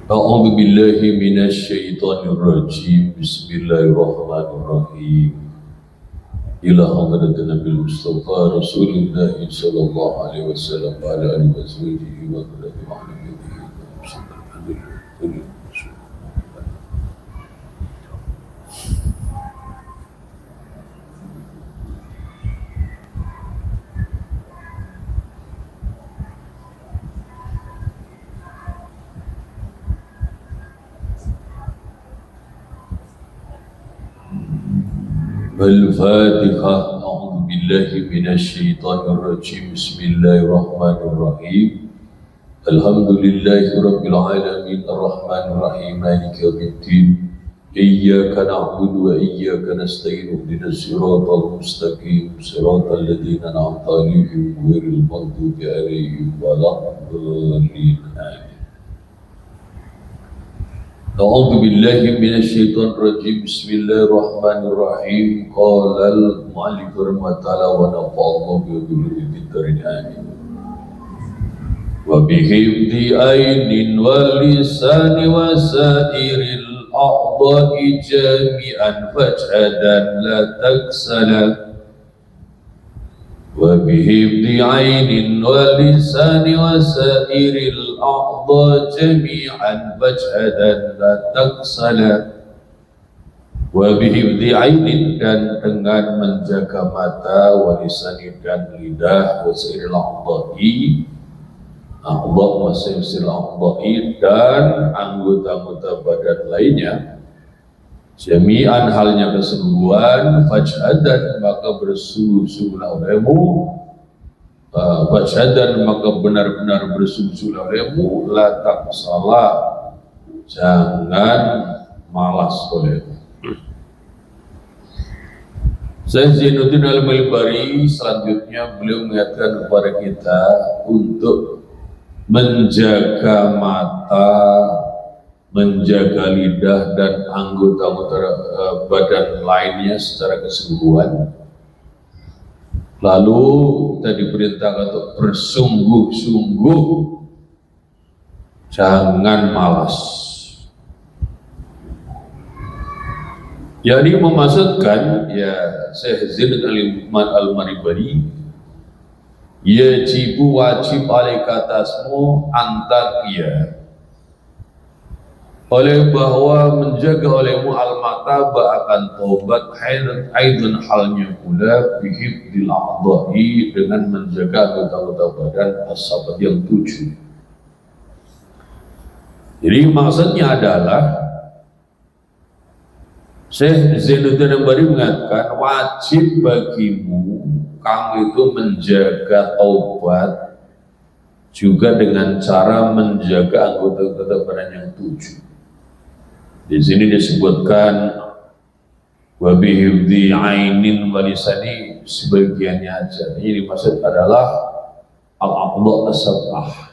A'udzu billahi minasy syaithanir rajim. Bismillahirrahmanirrahim. Ila hadratin Nabil Mustafa Rasulullah sallallahu alaihi wasallam wa ala alihi washabihi wa sallam. Al-Fatihah. A'udzu billahi minasy syaithanir rajim. Bismillahirrahmanirrahim. Alhamdulillahi rabbil alamin arrahmanir rahim maliki yaumiddin. Iyyaka na'budu wa iyyaka nasta'in. Ihdinas siratal mustaqim. Siratal ladzina an'amta 'alaihim ghairil maghdubi 'alaihim waladdallin. Amin. A'udzu billahi minasyaitonir rajim. Bismillahirrahmanirrahim. Qala al-mu'allif rahimahullah wa nafa'allahu bi ulumid darin amin. Wa bihifdhi ainin wal lisani wa sairil a'dha'i jami'an fajhadan la taksala. Wa bihifdhi ainin wal lisani wa sairil a'dha jami'an fajhadan la taksala. Wa bihifdhi ainin, dan dengan menjaga mata, wa lisani, dan lidah, wa sairil a'dha'i, a'dha wa sairil a'dha'i, dan anggota-anggota badan lainnya, jami'an halnya keseluruhan, fajhadan maka bersungguh-sungguhlah olehmu, fajhadan maka benar-benar bersungguh-sungguhlah olehmu, la taqsalah, jangan malas olehmu. Syekh Zainuddin Al-Malbari selanjutnya beliau mengingatkan kepada kita untuk menjaga mata, menjaga lidah dan anggota-anggota badan lainnya secara keseluruhan. Lalu kita diperintahkan untuk bersungguh-sungguh, jangan malas. Jadi memaksudkan, ya Syekh Zainuddin Al-Malbari, yajibu wajib alaika atasmu antaqiya, oleh bahwa menjaga olehmu al-mataba akan taubat, aidun halnya pula bihifdil a'dha'i, dengan menjaga anggota-anggota badan as-sabat yang 7. Jadi maksudnya adalah Syekh Zainuddin Al-Malbari mengatakan wajib bagimu kamu itu menjaga taubat juga dengan cara menjaga anggota-anggota badan yang 7. Di sini disebutkan wa bihifdhi ainin wa lisani, sebagiannya aja. Ini dimaksud adalah al-a'dha as-sab'ah.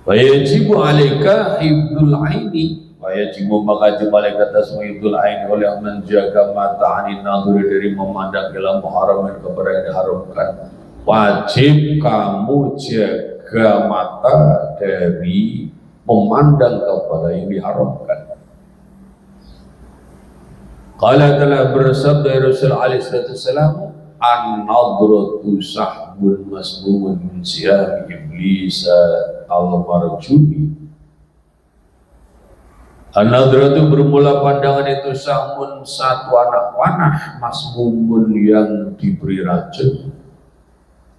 Wa yajibu 'alaika hifdzul aini, wa yajibu maka wajib alaika tasmu hifdzul aini, oleh menjaga mata anin nadhuri, dari memandang ila muharramin, kepada yang diharamkan. Wajib kamu jaga mata dari memandang kepada yang diharamkan. Qala telah bersabda Rasul alaihi wasallam, an-nadratu sahbun masbumun min siyami iblis al-marjumi. An-nadratu bermula pandangan itu sahmun, satu anak panah, masbumun yang diberi racun,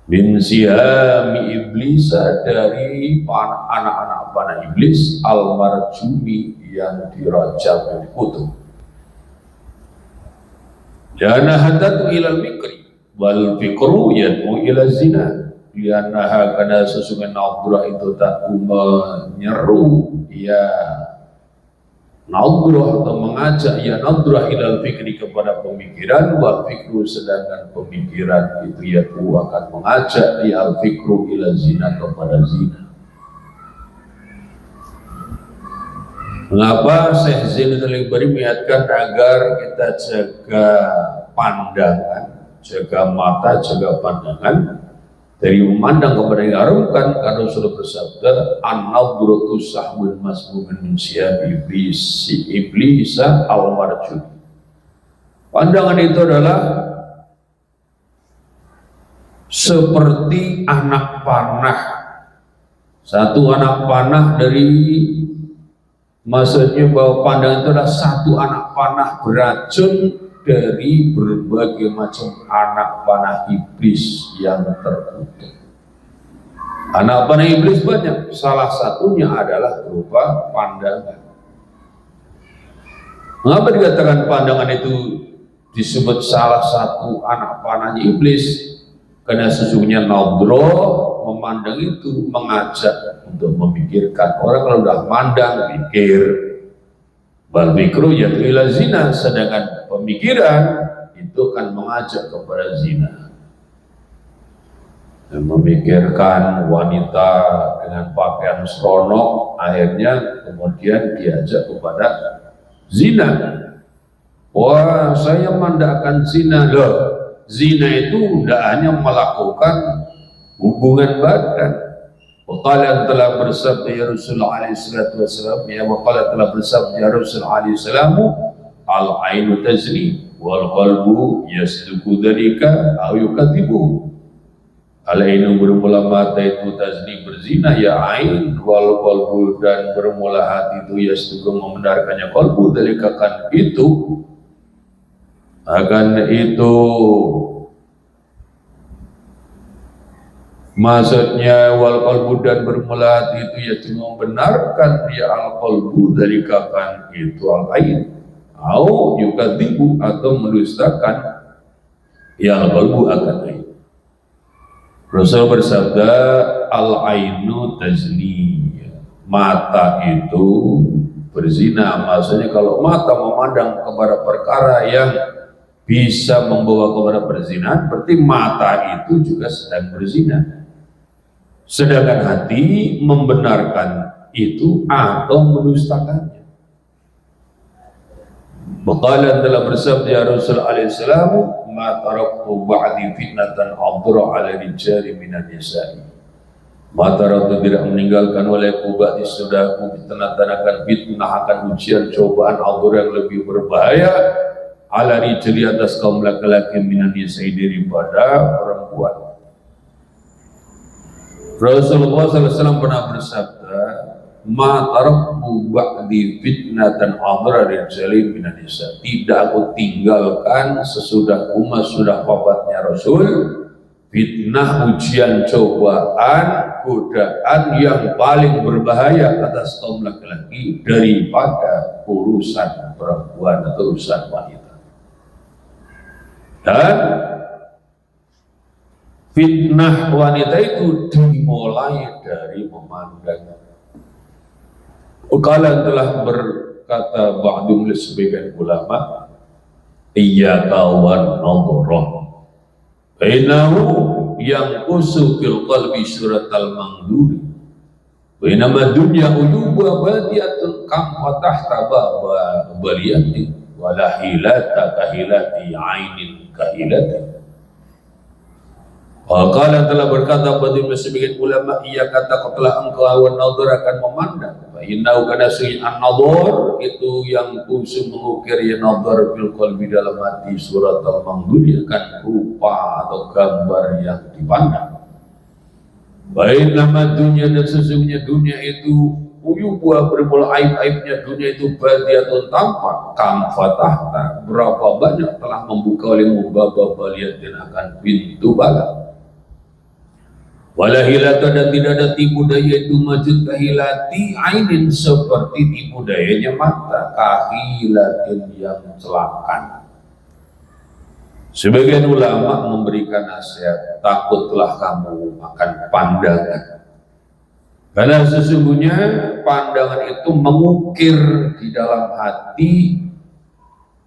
min siyami iblis, dari anak-anak panah iblis, al-marjumi yang dirajam, yang dikutuk. Dana hadatu ilal mikri wal fikru yad'u ila zina, liannaha, karena sesungguhnya nadrah itu tak menyeru, ya nadrah atau mengajak, ya nadrah ilal fikri, kepada pemikiran, wal fikru, sedangkan pemikiran itu yad'u akan mengajak, ya al fikru ila zina, kepada zina. Mengapa Syekh Zainuddin Al-Malbari mengingatkan agar kita jaga pandangan, jaga mata, jaga pandangan, dari memandang kepada yang diharamkan, karena Rasulullah bersabda, an-nadhratu sahmun masmumin min siyab iblis, si iblisa aw marjun. Pandangan itu adalah seperti anak panah. Satu anak panah dari, maksudnya bahwa pandangan itu adalah satu anak panah beracun dari berbagai macam anak panah iblis yang terkutuk. Anak panah iblis banyak, salah satunya adalah berupa pandangan. Mengapa dikatakan pandangan itu disebut salah satu anak panahnya iblis? Karena sesungguhnya nadhrah, memandang itu mengajak untuk memikirkan. Orang kalau udah mandang, pikir. Bal fikru yad'u ila zina, sedangkan pemikiran itu kan mengajak kepada zina. Dan memikirkan wanita dengan pakaian seronok, akhirnya kemudian diajak kepada zina. Wah, saya mandangkan zina. Loh, zina itu tidak hanya melakukan hubungan badan. Waqala telah bersabda ya Rasulullah alaihi salatu wasallam, ya waqala telah bersabda ya Rasulullah alaihi salamu, al-ainu tazni wal qalbu yasduqu dzalika aw yukadzibu. Al-ainu bermula mata itu tazni berzina ya ain, wal qalbu dan bermula hati itu yasduqu membenarkannya qalbu, dzalika kan itu akan itu maksudnya wal qalbu dan bermula hati itu ya cuma membenarkan dia al qalbu dari kapan itu al ain au yukadzibu atau mendustakan ya al qalbu akan ain. Rasul bersabda al ainu tazni, mata itu berzina. Maksudnya kalau mata memandang kepada perkara yang bisa membawa kepada perzinahan, berarti mata itu juga sedang berzina. Sedangkan hati membenarkan itu atau mendustakannya. Baqala telah bersabda ya Rasul alaihi salam, ma taraktu ba'di fitnatan adra 'ala rijali minan nisa'i. Ma taraktu tidak meninggalkan olehku ba'di sudahku fitnatan fitnah akan ujian cobaan adra yang lebih berbahaya 'ala rijali atas kaum laki-laki minan nisa'i daripada perempuan. Rasulullah SAW pernah bersabda, ma taraktu ba'di fitnatan adra rijali minan nisa. Tidak aku tinggalkan sesudahku sudah wafatnya Rasul fitnah, ujian, cobaan, godaan yang paling berbahaya atas kaum laki-laki daripada urusan perempuan atau urusan wanita. Dan fitnah wanita itu dimulai dari memandang. Ukalan telah berkata ba'dum li sebagian ulama, iyyaka wan nadhrah fa innahu yanqusu fil qalbi suratal mangduri wa inama dunya uluba badiyatun kam fatahta baba baliyati wa la hilata kahilati ainin kahilati. Qala telah berkata bagi sebagian ulama, ia kata telah engkau awan nadhar akan memandang. Innahu kana su'an nadhar itu yang khusus mengukir ya nadhar fil qalbi dalam hati surat al-mangdur akan rupa atau gambar yang dipandang. Baik nama dunia dan sesungguhnya dunia itu uyubuah bermula aib-aibnya dunia itu badiatun tampak kam fatahta berapa banyak telah membuka olehmu baba baliatin akan pintu bala. Wala hilata dan tidak ada tipu daya itu majud kahilati ainin seperti tipu dayanya mata kahilatin yang celakan. Sebagian ulama memberikan nasihat, takutlah kamu akan pandangan, karena sesungguhnya pandangan itu mengukir di dalam hati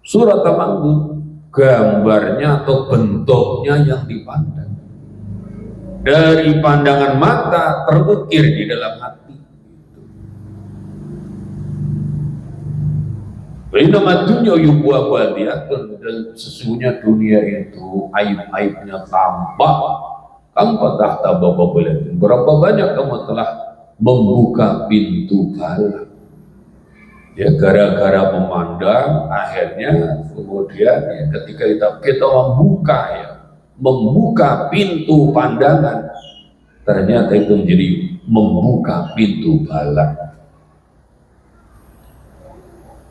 surat al-mangdur, gambarnya atau bentuknya yang dipandang. Dari pandangan mata terukir di dalam hati. Inama dunya yubuah badiyatun, dan sesungguhnya dunia itu aib-aibnya tampak Kam fatahta baba balatin, berapa banyak kamu telah membuka pintu bala. Ya gara-gara memandang, akhirnya kemudian ya, ketika kita membuka pintu pandangan, ternyata itu menjadi membuka pintu bala.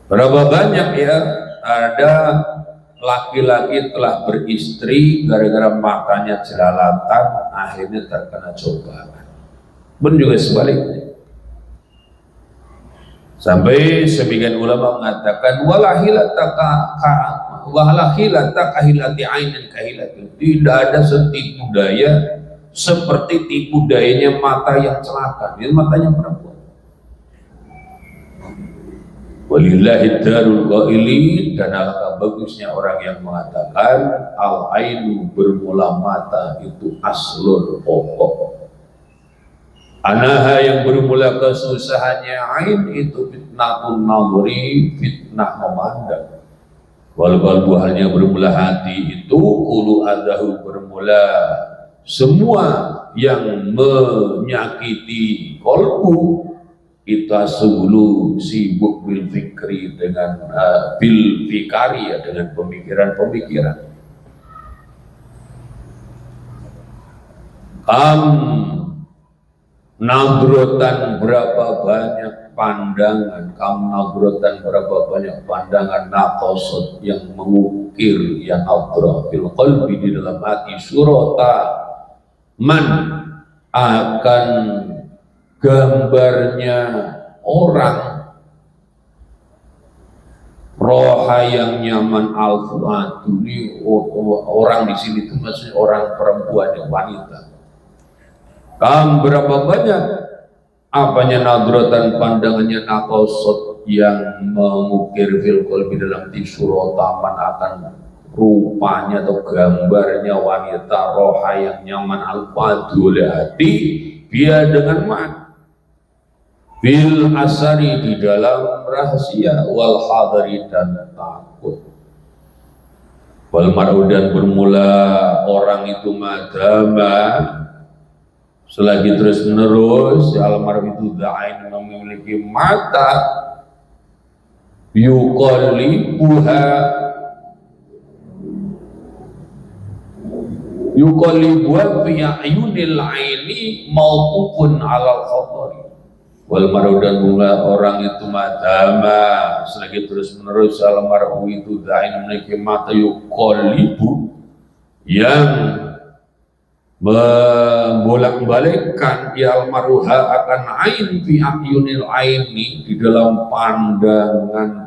Berapa banyak ya ada laki-laki telah beristri gara-gara matanya jelalatan, akhirnya terkena cobaan. Pun juga sebaliknya. Sampai sebagian ulama mengatakan walahilata kahilati ainin kahilati, tidak ada setipu daya seperti tipu dayanya mata yang celaka. Ini matanya perempuan. Walillahi darul qaili, dan alangkah bagusnya orang yang mengatakan al ainu, bermula mata itu aslul pokok. Anaha, yang bermula kesusahannya ain itu fitnatun nadhri, fitnah memandang. Wal qalbu, halnya bermula hati itu ulu adahu, bermula semua yang menyakiti kolbu itu asulu sibuk bil fikri, dengan bil fikari, ya, dengan pemikiran-pemikiran. Nadrotan, berapa banyak pandangan, nadrotan, berapa banyak pandangan, nakosot, yang mengukir, yang nadroh fil qalbi, di dalam hati, surata man, akan gambarnya orang, roha yang nyaman, al-fuadu, ini orang di sini itu maksudnya orang perempuan, yang wanita. Berapa banyak apanya nadrotan, pandangannya, nakosot, yang mengukir fil qalbi, dalam surataman, akan rupanya atau gambarnya wanita, roha yang nyaman, al-fadu, oleh hati, dia dengan mata, bil asari, di dalam rahasia, wal hadari, dan takut. Wal mar'u, dan bermula orang itu madama, selagi terus menerus, al-mar'u itu da'ain, memiliki mata, yuqallibuha fi ayunil aini mauqufun alal khatari. Wal mar'u, dan mula orang itu madama, selagi terus menerus, al-mar'u itu da'ain, memiliki mata, yuqallibu, yang membolak-balikkan, ya al-mar'uha, akan ain fi ayunil aini, di dalam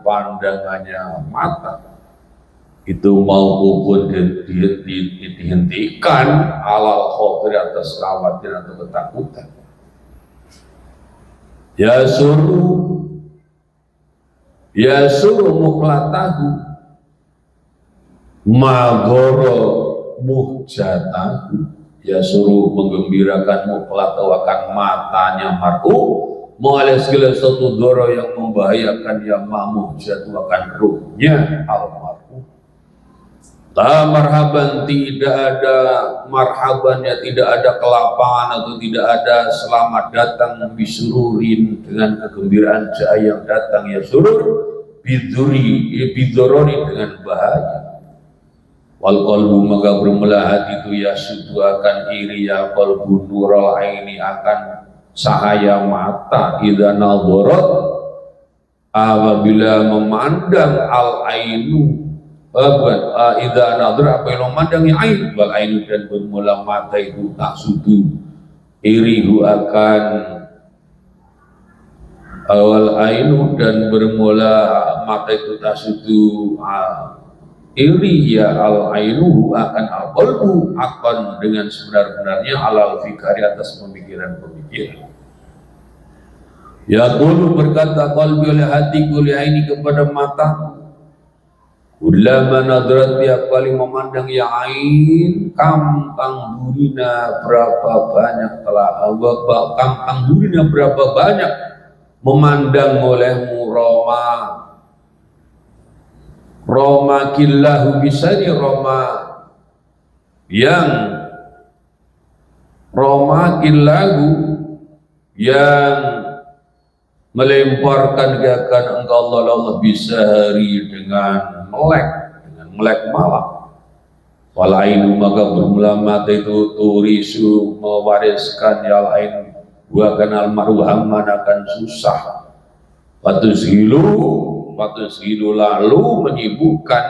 pandangannya mata, itu mau pun dihentikan, alal khatir, atas kekhawatiran atau ketakutan. Ya suruh muklatahu magoro muhjatahu, ya suruh menggembirakan muklatawakan matanya mar'u, mengalih segala satu doro yang membahayakan, yang muhjatawakan ruhnya al-mar'u. La marhaban, tidak ada marhabannya, tidak ada kelapangan atau tidak ada selamat datang, bisururin, dengan kegembiraan jaya yang datang, ya surur bidorori, dengan bahaya. Wal qalbu, maka bermula hati itu, ya sudu, akan iri, ya qalbu nural aini, akan cahaya mata, idza nadharat, apabila memandang, al ainu, idza nadhara, apa yang memandang ain, wal ainu, dan bermula mata itu tak sudu irihu, akan awal ainu, dan bermula mata itu tak sudu iri, ya al ainuhu, akan al qalbu, akan dengan sebenar-benarnya, alal fikari, atas pemikiran-pemikiran. Ya qulu, berkata qalbi, oleh hatiku, li aini, kepada mata, ulama nadrat, tiap kali memandang, ya ain, kam tangburina, berapa banyak telah kam tangburina, berapa banyak memandang olehmu, Roma killahu bisani, Roma yang romakin lagu yang melemparkan keakan engkau Allah bisa hari dengan melek malam. Walainu maka bermula mata itu turisu mewariskan ya lain buahkan almarhum akan susah. Patus hilu lalu menyibukkan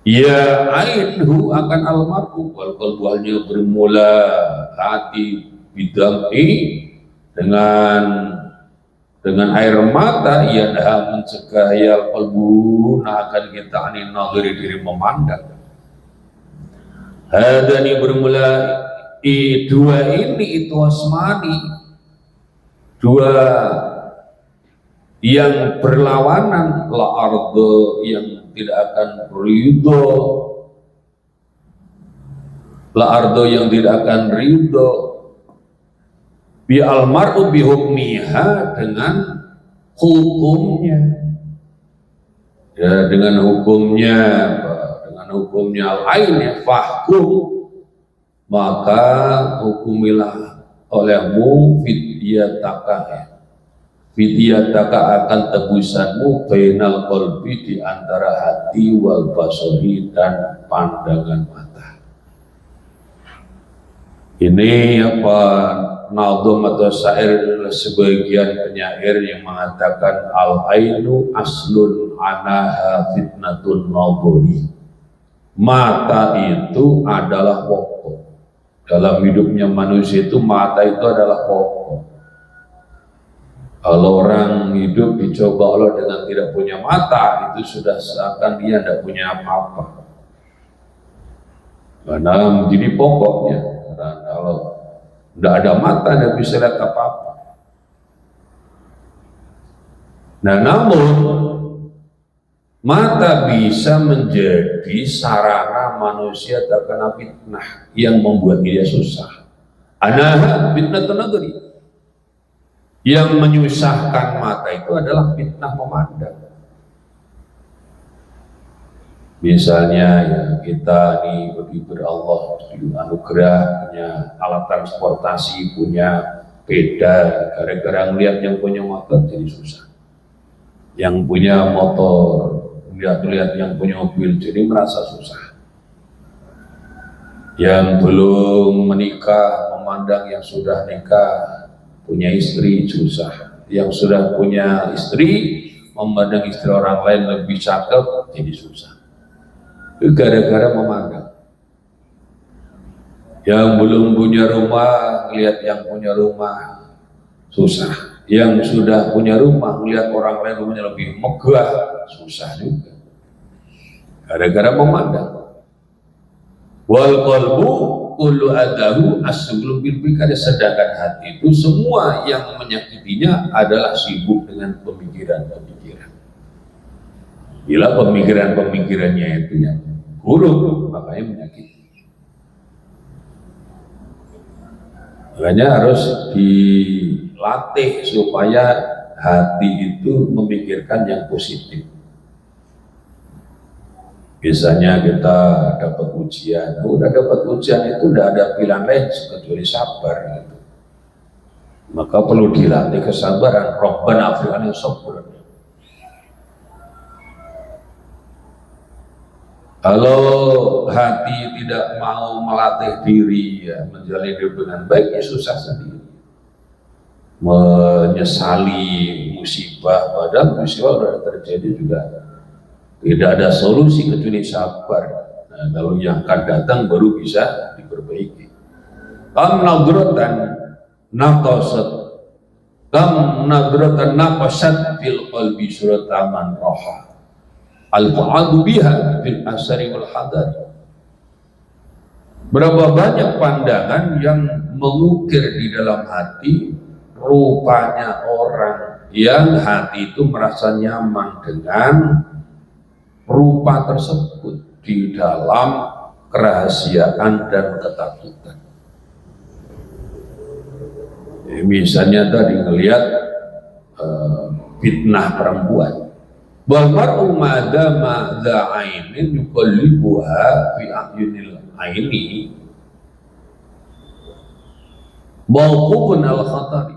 ya ainu akan almarhum wal qalbunya bermula hati bidam'i dengan air mata ia dah mencegah ya qalbu akan kita anin nadhiri diri memandang. Hadani bermula dua ini itu asmani, dua yang berlawanan, la ardo yang tidak akan ridho, la ardo yang tidak akan ridho, bi almaru bi hukmiha dengan hukumnya, ya dengan hukumnya al-ain fahkum maka hukumilah olehmu fidyataka akan tebusanmu bainal qalbi di antara hati wal basari dan pandangan mata. Ini apa nadhum atau syair sebagian penyair yang mengatakan al-ainu aslun anaha fitnatun nadhuri. Mata itu adalah pokok. Dalam hidupnya manusia itu mata itu adalah pokok. Kalau orang hidup dicoba Allah dengan tidak punya mata, itu sudah seakan dia tidak punya apa-apa. Karena menjadi pokoknya. Karena kalau tidak ada mata, tidak bisa lihat apa-apa. Nah, namun mata bisa menjadi sarana manusia terkena fitnah yang membuat dia susah. Anaha fitnatun nadhri. Yang menyusahkan mata itu adalah fitnah memandang. Misalnya ya kita nih bagi Allah anugerah punya alat transportasi, punya sepeda, gara-gara ngeliat yang punya motor jadi susah. Yang punya motor lihat yang punya mobil jadi merasa susah. Yang belum menikah memandang yang sudah nikah punya istri susah. Yang sudah punya istri memandang istri orang lain lebih cakep jadi susah. Itu gara-gara memandang. Yang belum punya rumah lihat yang punya rumah susah. Yang sudah punya rumah melihat orang lain rumahnya lebih megah susah juga. Gara-gara memandang. Wal qalbu kullu adahu as-suglu bil fikri, sedangkan hati itu semua yang menyakitinya adalah sibuk dengan pemikiran-pemikiran. Bila pemikiran-pemikirannya itu yang buruk, makanya menyakiti. Makanya harus dilatih supaya hati itu memikirkan yang positif. Biasanya kita dapat ujian, udah dapat ujian itu udah ada pilihan lain kecuali sabar gitu. Maka perlu dilatih kesabaran. Rabbana afri'ana sabran. Kalau hati tidak mau melatih diri ya, menjalani hidup dengan baik ya susah sendiri. Menyesali musibah, padahal musibah sudah terjadi juga. Tidak ada solusi kecuali sabar. Nah, kalau yang akan datang baru bisa diperbaiki. Kam nadratan naqasat fil qalbi surat aman roha. Al-fu'adu biha fil asari wal hadari. Berapa banyak pandangan yang mengukir di dalam hati, rupanya orang yang hati itu merasa nyaman dengan rupa tersebut di dalam kerahasiaan dan ketakutan. Misalnya tadi ngelihat fitnah perempuan. Wal mar'u madama dza'ainin yuqallibuha fi a'yunil aini. mauqufun al khatari.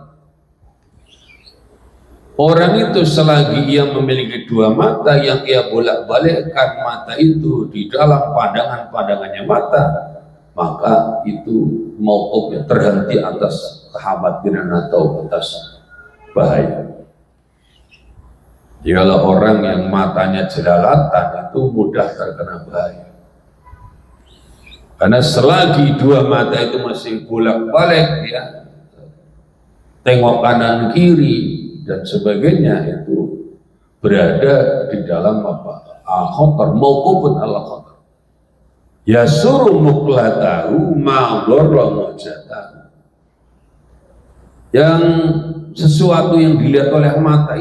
Orang itu selagi ia memiliki dua mata yang ia bolak-balikkan mata itu di dalam pandangannya mata, maka itu mauqufnya terhenti atas kekhawatiran atau atas bahaya. Jikalau orang yang matanya jelalatan itu mudah terkena bahaya. Karena selagi dua mata itu masih bolak-balik, ya, tengok kanan kiri dan sebagainya, itu berada di dalam apa? Al-khatar, mauqufun al-khatar. Yasuru muqlatahu ma dharra mujatahu. Yang sesuatu yang dilihat oleh mata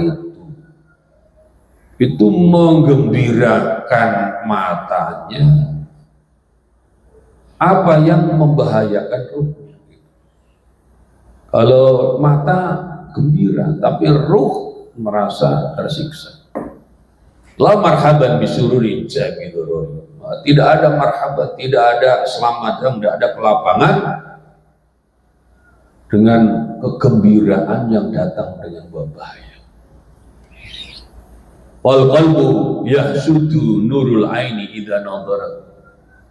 itu menggembirakan matanya apa yang membahayakan ruh. Kalau mata gembira, tapi ruh merasa tersiksa. La marhaban bisururin jamidur. Tidak ada marhaban, tidak ada selamat, tidak ada kelapangan dengan kegembiraan yang datang dengan bahaya. Wal qalbu yahsudu nurul aini idza nadara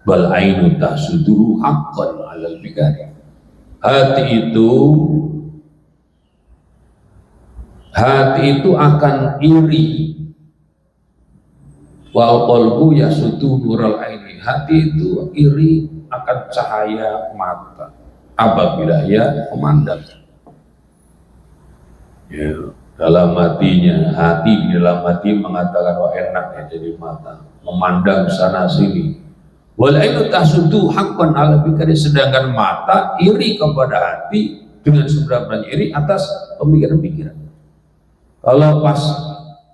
bal ainu tahsudu haqqan 'alal bikari. Hati itu akan iri. Wal qalbu yasudu nural aini. Hati itu iri akan cahaya mata apabila ia memandang. Ya, dalam hatinya, hati di dalam hati mengatakan wah enak ya jadi mata, memandang sana sini. Wal ainu tasudu haqqan 'ala bikari, sedangkan mata iri kepada hati dengan sebenarnya iri atas pemikiran-pemikiran. Kalau pas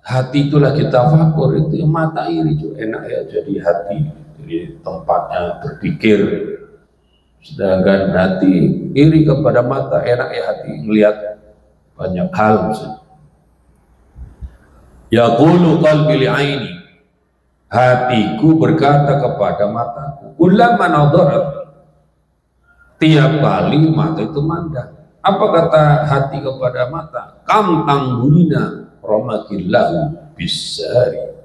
hati itu lagi tafakur, itu mata iri juga enak ya jadi hati, jadi tempatnya berpikir. Sedangkan hati iri kepada mata, enak ya hati melihat banyak hal misalnya. Yaqulu qalbi li'aini, hatiku berkata kepada mataku, kullama nadarat, tiap kali mata itu mandang. Apa kata hati kepada mata? Kam tanggulina romakillahu bisari.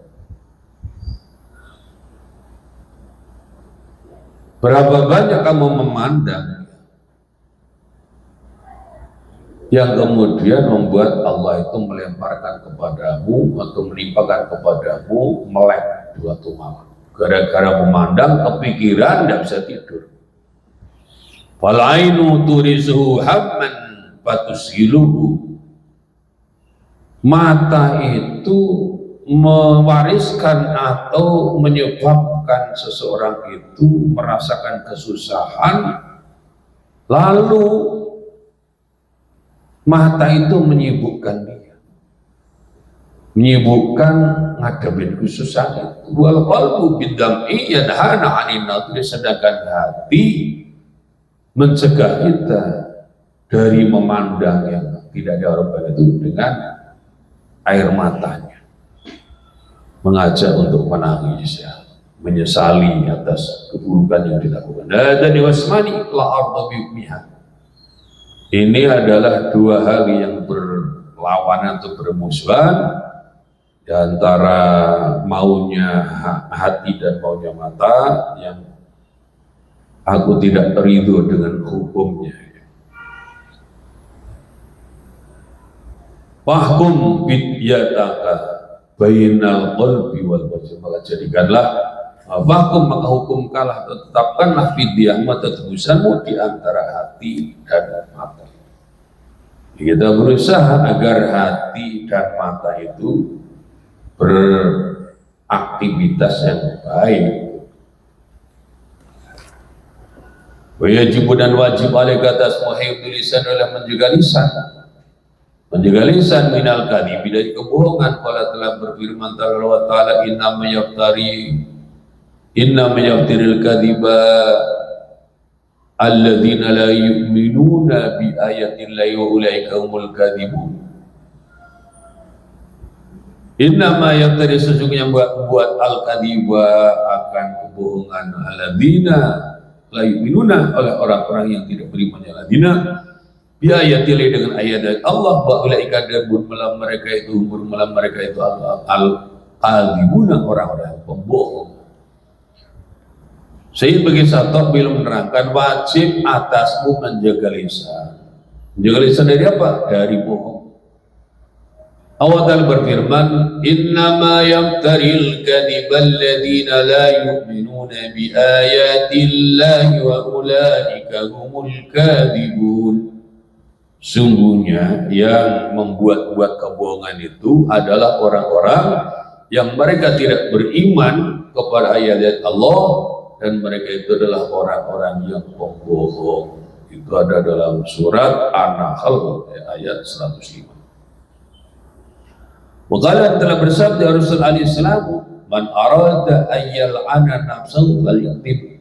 Berapa banyak kamu memandang yang kemudian membuat Allah itu melemparkan kepadamu atau menimpakan kepadamu melek 2 malam. Gara-gara memandang kepikiran tidak bisa tidur. Falainu turizuhu hamman fatushiluhu. Mata itu mewariskan atau menyebabkan seseorang itu merasakan kesusahan, lalu mata itu menyibukkan dia, menyibukkan ngadepin kesusahan itu. Wal qalbu bidam'i yanhana 'anil nadri, sedangkan hati mencegah kita dari memandang yang tidak diharapkan itu dengan air matanya, mengajak untuk menangis, ya, menyesali atas keburukan yang dilakukan. Dan wasmani la arda bi'miha. Ini adalah 2 hal yang berlawanan atau bermusuhan di antara maunya hati dan maunya mata, yang aku tidak ridho dengan hukumnya. Wahkum bidyataka bainal qalbi wal wajh, maka jadikanlah wahkum, maka hukumkanlah, tetapkanlah fidyah mata tebusanmu di antara hati dan mata. Kita berusaha agar hati dan mata itu beraktivitas yang baik. Wajib dan wajib alaika tasmu hifdzul lisan, adalah menjaga lisan. Menjaga lisan minal kadhib, dari kebohongan. Qala telah berfirman ta'ala, inna mayaftiril kadhiba alladzina la yu'minuna bi ayatillahi wa ulaika humul kadhibun. Inna mayaftiri, sesungguhnya buat al-kadhiba akan kebohongan, alladzina la yu'minuna, oleh orang-orang yang tidak beriman, alladzina biayatillahi dengan ayat Allah, wa ulaika dan mereka itu al-kadhibuna, orang-orang pembohong. Sayyid bagi satu belum menerangkan wajib atasmu menjaga lisan. Menjaga lisan dari apa? Dari bohong. Allah Ta'ala berfirman, innama yamtaril kadhibal ladina la yu'minuna bi ayatillahi wa ulaika humul kadhibun. Sungguhnya yang membuat-buat kebohongan itu adalah orang-orang yang mereka tidak beriman kepada ayat Allah, dan mereka itu adalah orang-orang yang pembohong. Itu ada dalam surat An-Nahl ayat 105. Waqala telah bersabda Rasul alaihi salam, man arada ayyal ana nafsahu falyaqtib.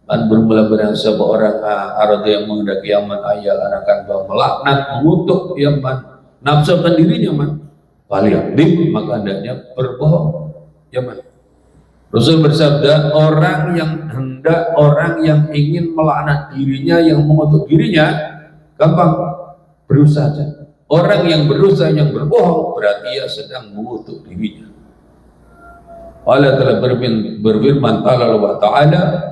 Man bermula barang siapa orang arada yang menghendaki aman ayyal anakan melaknat, mengutuk yang man nafsakan dirinya man falyaqtib, maka hendaknya berbohong. Ya man. Rasul bersabda, orang yang ingin melaknat dirinya, yang mengutuk dirinya, gampang, berusaha saja. Orang yang berusaha, yang berbohong, berarti ia sedang mengutuk dirinya. Allah telah berfirman ta'ala,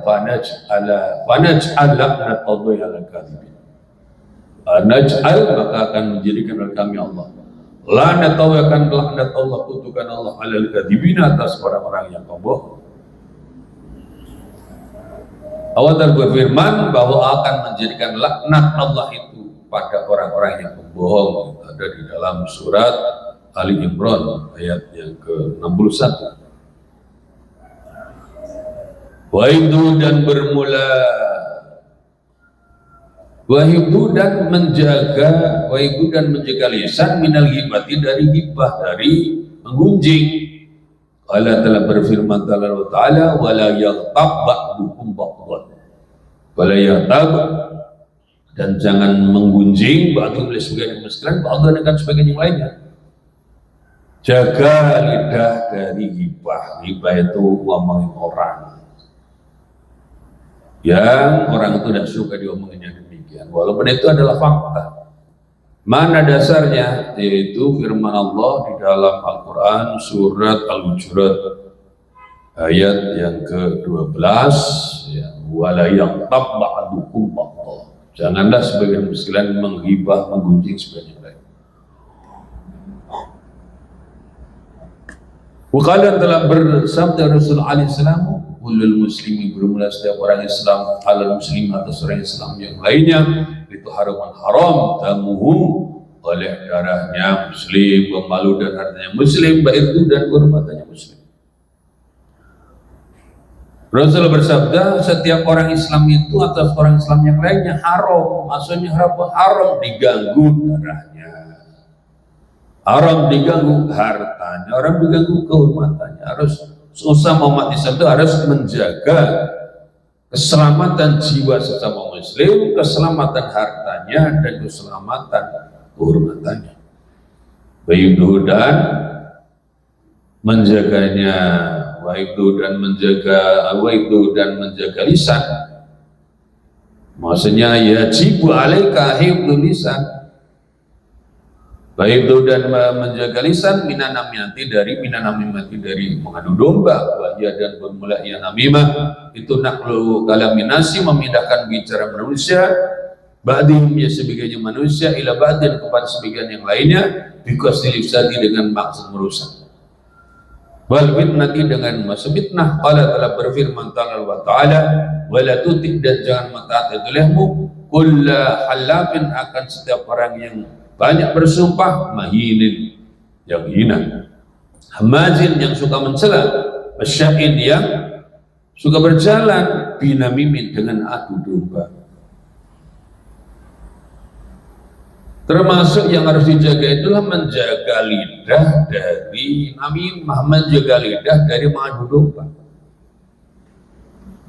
fanaj'al la'natallahi 'alal kadhibin. Fanaj'al, maka akan menjadikan oleh kami Allah laknat Allah, kutukan Allah 'alal kadhibin, atas orang-orang yang pembohong. Allah telah berfirman bahwa akan menjadikan laknat Allah itu pada orang-orang yang pembohong. Ada di dalam surat Ali Imran ayat yang ke-61. Wahibdu dan bermula, wahibdu dan menjaga lisan minal ghibati, dari ghibah, dari menggunjing. Allah telah berfirman ta'ala, wala yaghtab ba'dukum ba'dhan, wala yaghtab, dan jangan menggunjing ba'du oleh sebagian muslim ba'dhan akan sebagian yang lainnya. Jaga lidah dari ghibah. Ghibah itu ngomongin orang yang orang itu tidak suka diomonginnya demikian, walaupun itu adalah fakta. Mana dasarnya? Yaitu firman Allah di dalam Al-Quran surat Al-Hujurat ayat yang ke-12, ya, wala yaghtab ba'dukum ba'dhan, janganlah sebagian muslim menghibah, menggunjing sebagian lain. Wakala telah bersabda Rasul alaihi salam, kulul muslimi, bermula setiap orang Islam, alal muslim, atas orang Islam yang lainnya, itu haraman haram damuhu, oleh darahnya muslim, pemalu dan hartanya muslim, baik itu dan kehormatannya muslim. Rasul bersabda, setiap orang Islam itu atas orang Islam yang lainnya haram. Maksudnya haram diganggu darahnya, haram diganggu hartanya, haram diganggu kehormatannya. Harus susah umat Islam itu harus menjaga keselamatan jiwa sesama muslim, keselamatan hartanya, dan keselamatan kehormatannya. Wahibdu dan menjaganya, wahibdu dan menjaga lisan. Maksudnya yajibu alaika hifdzul lisan. Wahibdu dan menjaga lisan minanamimati, dari mengadu domba. Wahya dan bermula ia namimah, itu naqlu kalaminasi, memindahkan bicara manusia, ba'dihim ya sebagiannya manusia, ila ba'din kepada sebagian yang lainnya, biqasdil ifsadi dengan maksud merusak. Wal fitnati dengan maksud fitnah. Allah telah berfirman ta'ala, wala tuti, dan jangan mentaati olehmu kulla halafin, akan setiap orang yang banyak bersumpah, mahinin yang hina, hamazin yang suka mencela, masya'in yang suka berjalan, binamimin dengan adu domba. Termasuk yang harus dijaga itulah menjaga lidah dari namimah, menjaga lidah dari mengadu domba,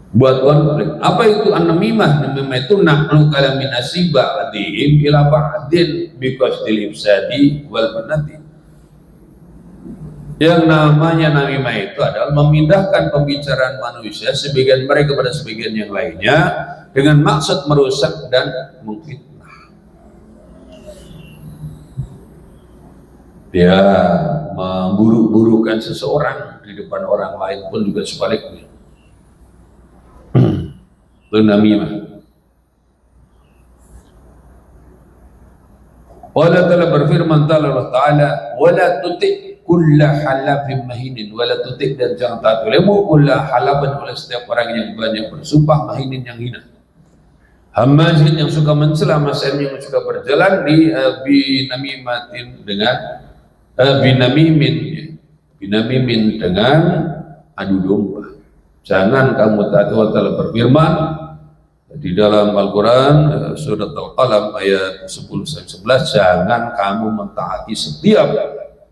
buat konflik. Apa itu an-namimah? Namimah itu naqlu kalaminasi ba'dihim ila ba'din biqasdil ifsadi wal fitnati. Yang namanya namimah itu adalah memindahkan pembicaraan manusia sebagian mereka pada sebagian yang lainnya dengan maksud merusak dan memfitnah. dia memburuk-burukan seseorang di depan orang lain pun juga sebaliknya. Itu namimah. Allah telah berfirman Allah Ta'ala, wala tutik kulla halafin mahinin, wala tutik, dan jangan taat olehmu kulla halafin, oleh setiap orang yang banyak bersumpah, mahinin yang hina, hamazin yang suka mencela, masaim yang suka berjalan di binamimatin dengan binamimin dengan adu domba. Jangan kamu taat. Allah telah berfirman di dalam Al-Quran surat Al-Qalam ayat 10-11, jangan kamu mentaati setiap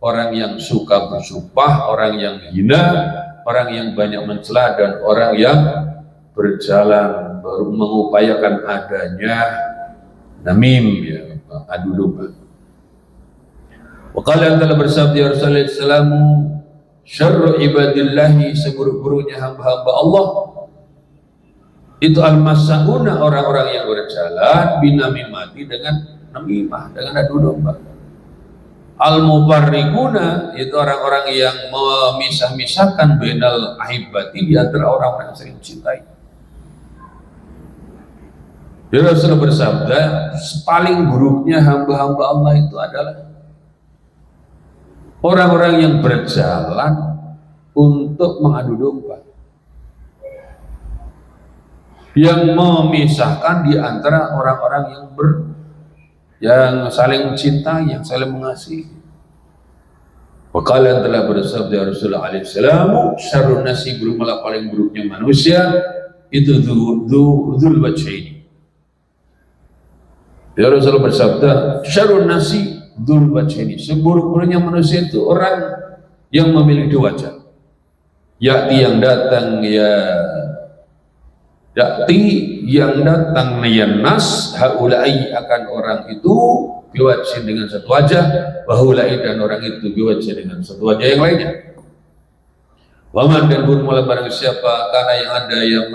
orang yang suka bersumpah, orang yang hina, orang yang banyak mencela, dan orang yang berjalan baru mengupayakan adanya namim, ya, adu domba. Waqala telah bersabda ya Rasulullah SAW, syarru ibadillahi, seburuk-buruknya hamba-hamba Allah itu al-masahuna, orang-orang yang berjalan binamimati, dengan namimah, dengan adu domba. Al-mufarriquna, itu orang-orang yang memisah-misahkan bainal ahibati, di antara orang-orang yang saling mencintai. Jadi Rasulullah bersabda, paling buruknya hamba-hamba Allah itu adalah orang-orang yang berjalan untuk mengadu domba, yang memisahkan di antara orang-orang yang saling mencintai, yang saling mengasihi. Waqala telah bersabda Rasulullah alaihissalam, syarrun nasi, paling buruknya manusia itu dzul wajhaini. Ya Rasulullah bersabda, syarrun nasi dzul wajhaini, seburuk-buruknya manusia itu orang yang memiliki dua wajah. Yakti yang datang, yang datang nas haulai, akan orang itu biwajhin, dengan satu wajah, wahulai, dan orang itu biwajhin, dengan satu wajah yang lainnya. Waman, dan bermula barang siapa, karena yang ada yang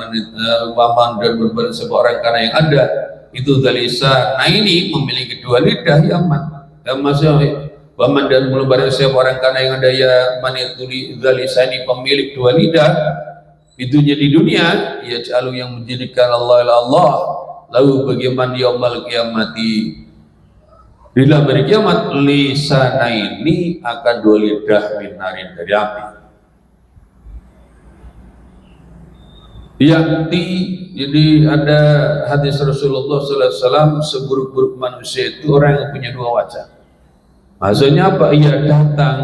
waman, dan berbarang siapa orang, karena yang ada itu dalisa, nah ini memiliki dua lidah, yaman, dan masih waman, dan bermula barang siapa orang, karena yang ada ya manituli dalisa, ini pemilik dua lidah itunya di dunia, ya jalu, yang menjadikan Allah lalu bagaimana yaumul kiamati, di dalam hari kiamat, lisana ini akan dua lidah minarin, dari api. Yakti, jadi ada hadis Rasulullah SAW, seburuk-buruk manusia itu orang yang punya dua wajah. Maksudnya apa? Ia datang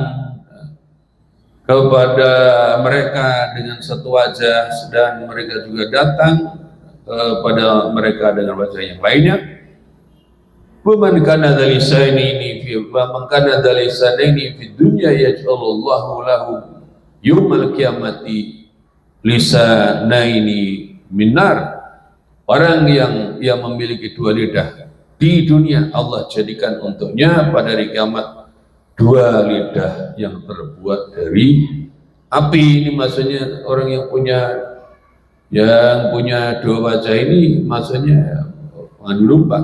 kepada mereka dengan satu wajah, dan mereka juga datang kepada mereka dengan wajah yang lainnya. Waman kana dzalisaini fi dunya yaj'alullahu lahu yaumal qiyamati lisanaini minar. Orang yang memiliki dua lidah di dunia, Allah jadikan untuknya pada hari kiamat dua lidah yang terbuat dari api. Ini maksudnya orang yang punya dua wajah ini, maksudnya mengadu domba.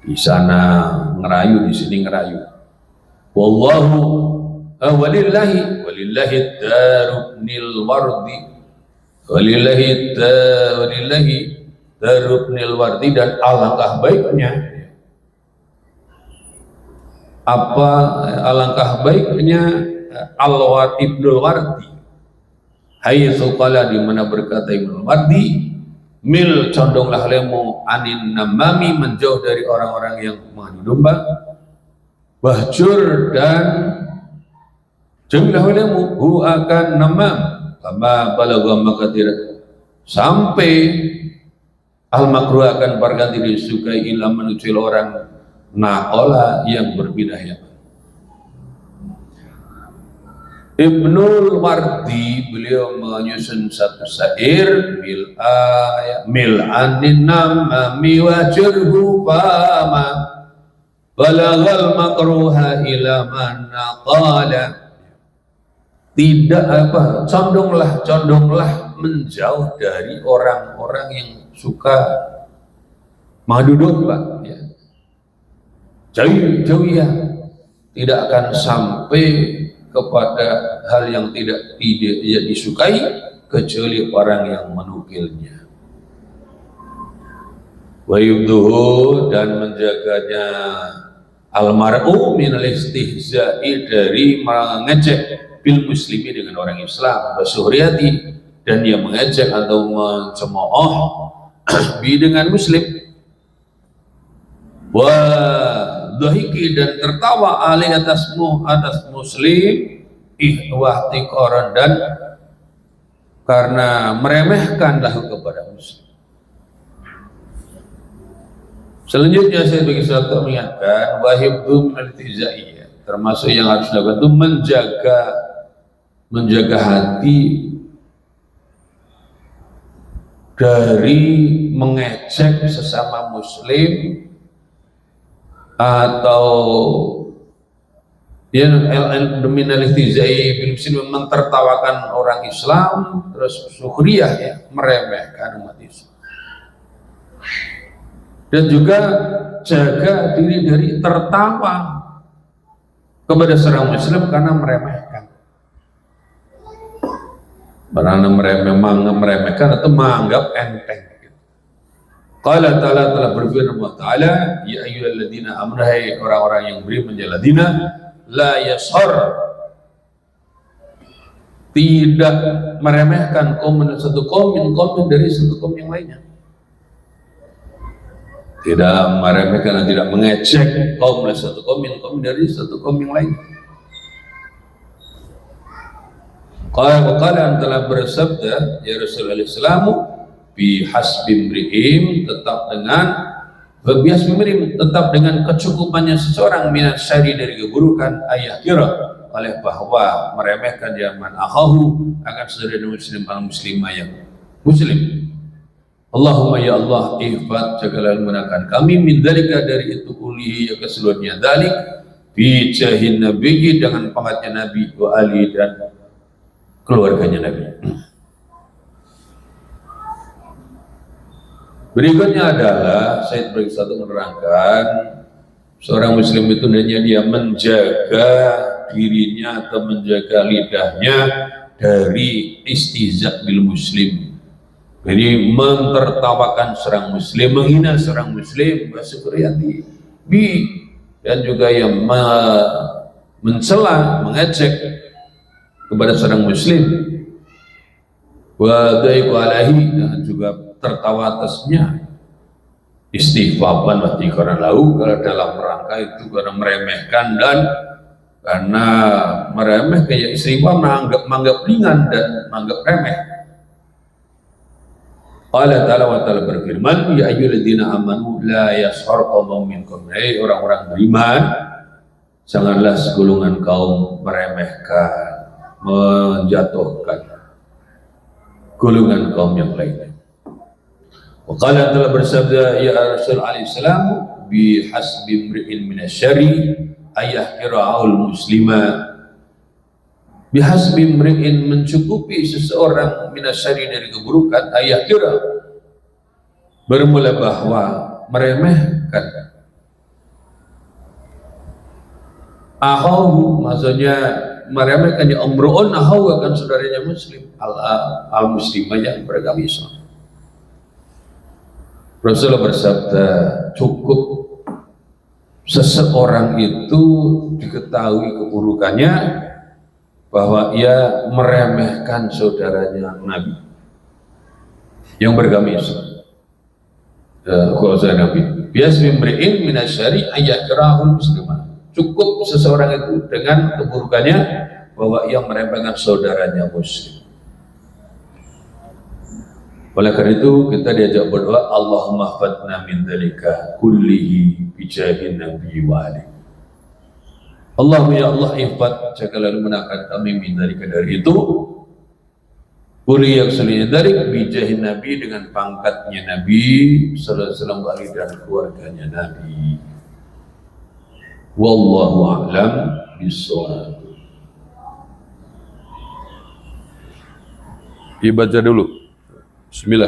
Di sana ngerayu, di sini ngerayu. Wallahu walillahi darubnil wardi, walillahi darubnil wardi, dan alangkah baiknya, alangkah baiknya Al-War Ibnul Wardi, haitsu qala, di mana berkata Ibnul Wardi, mil, condonglah lemu, anin namami, menjauh dari orang-orang yang mengadu domba, bahjur, dan jauhlah lemu, hu akan namam, kama balagha, maka tidak sampai al-makruh akan berganti disukai, ila, menuju orang naqala, yang berpindah. Ibnul Wardi, beliau menyusun satu syair, mil'anin namami wajurhu fama balaghal makruha ila man naqala. Tidak condonglah menjauh dari orang-orang yang suka mengadu domba, ya. Jauh ya, tidak akan sampai kepada hal yang tidak disukai kecuali orang yang menukilnya. Wa yubduhu, dan menjaganya almar'u min al-istihza'i, dari mengejek bil muslimi, dengan orang Islam, basuhriyati, dan dia mengejek atau mencemooh bi, dengan muslim, wa dhahiki, dan tertawa alih atas muslim, ihwahtiqaran, dan karena meremehkan lahu kepada muslim. Selanjutnya saya bagi satu mengingatkan wahibdu minal-tizai, termasuk yang harus dilakukan itu menjaga hati dari mengejek sesama muslim, atau ya minal-tizai bil muslim, mentertawakan orang Islam, terus sukhriyah, ya, meremehkan umat Islam. Dan juga jaga diri dari tertawa kepada seorang muslim karena meremehkan. Karena meremehkan atau menganggap enteng. Qala ta'ala, telah berfirman Allah Ta'ala, ya ayyuhalladzina amanu, hai orang-orang yang beriman, jaladina la yashar, tidak meremehkan satu kaum dari satu kaum yang lainnya. Tidak meremehkan dan tidak mengejek kaum dari satu kaum dari satu kaum yang lain. Qala telah bersabda ya Rasulullah Islamu bi hasbi mri'im, tetap dengan kecukupannya seseorang minat syari, dari keburukan, ayah kira oleh bahwa meremehkan zaman akhahu, akan saudara muslim al-muslimah yang muslim. Allahumma ya Allah, ihfad, jagalah menggunakan kami min dzalika, dari itu kulihi, ya keseluruhannya, dzalik bi jahin nabiyyi, dengan pangkatnya Nabi, wa ali, dan keluarganya Nabi. Berikutnya adalah saya beri satu menerangkan seorang muslim itu hendaknya dia menjaga dirinya atau menjaga lidahnya dari istihza bil muslim. Jadi mentertawakan seorang muslim, menghina seorang muslim, basukriyati bi, dan juga yang mencela, mengejek kepada seorang muslim, wa dhaiqu alaihi, dan juga tertawa atasnya, istighfaban wa tikaran lahu, kalau dalam rangka itu karena meremehkan dan karena meremehkan, ya istighfar menganggap ringan dan menganggap remeh. Allah Ta'ala wa Ta'ala berfirman, ya ayyuhalladzina amanu la yashar qaumun minkum, hai orang-orang beriman, janganlah segolongan kaum meremehkan, menjatuhkan golongan kaum yang lainnya. Wa qala telah bersabda ya Rasul alaihi salam, bi hasbi imri'in minasyari ayah kira'ul muslima, bihasbi imri'in, mencukupi seseorang minasyari, dari keburukan, ayah kira, bermula bahwa meremehkan ahawu, maksudnya meremehkan ya umru'un ahawu, akan saudaranya muslim, al-muslimah yang beragama Islam. Rasulullah bersabda, cukup seseorang itu diketahui keburukannya bahwa ia meremehkan saudaranya Nabi yang beragama Islam. Kalau saya Nabi, biasmi mri'in minasyari ayyakrahul muslimah. Cukup seseorang itu dengan keburukannya bahwa ia meremehkan saudaranya muslim. Oleh karena itu kita diajak berdoa, Allahumma fatna min dzalika kullihi bijahin nabi wa ali. Allahumma ya Allah, ihfad, jagalah menakan kami min dzalika, dari itu kulli yang seluruhnya, dari bijahin nabi, dengan pangkatnya Nabi sallallahu alaihi wasallam dan keluarganya Nabi. Wallahu a'lam bishawab. Dibaca dulu. Bismillah.